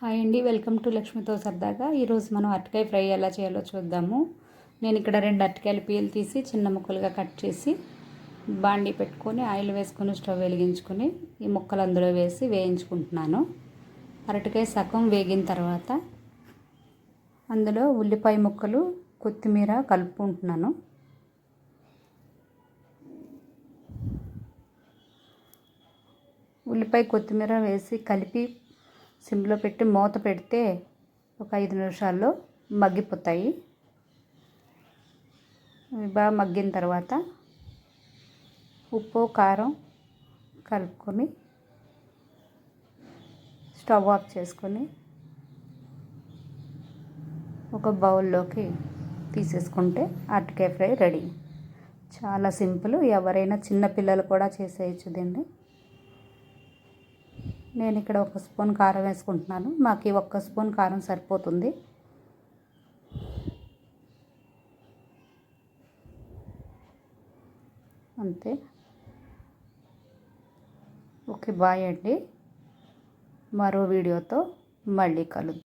Hi అండి, welcome to లక్ష్మితో సరదాగా. ఈరోజు మనం అరటికాయ ఫ్రై ఎలా చేయాలో చూద్దాము. నేను ఇక్కడ 2 అరటికాయలు పీల్ తీసి చిన్న ముక్కలుగా కట్ చేసి బాండీ పెట్టుకొని ఆయిల్ వేసుకొని స్టవ్ వెలిగించుకొని ఈ ముక్కలు అందులో వేసి వేయించుకుంటున్నాను. అరటికాయ సగం వేగిన తర్వాత అందులో ఉల్లిపాయ ముక్కలు, కొత్తిమీర కలుపుకుంటున్నాను. ఉల్లిపాయ కొత్తిమీర వేసి కలిపి సిమ్లో పెట్టి మూత పెడితే ఒక 5 నిమిషాల్లో మగ్గిపోతాయి. బాగా మగ్గిన తర్వాత ఉప్పు కారం కలుపుకొని స్టవ్ ఆఫ్ చేసుకొని ఒక బౌల్లోకి తీసేసుకుంటే అరటికాయ ఫ్రై రెడీ. చాలా సింపుల్, ఎవరైనా చిన్న పిల్లలు కూడా చేసేయచ్చు దీన్ని. నేను ఇక్కడ 1 స్పూన్ కారం వేసుకుంటున్నాను. మాకు ఈ 1 స్పూన్ కారం సరిపోతుంది. అంతే. ఓకే, బాయ్ అండి. మరో వీడియోతో మళ్ళీ కలుద్దాం.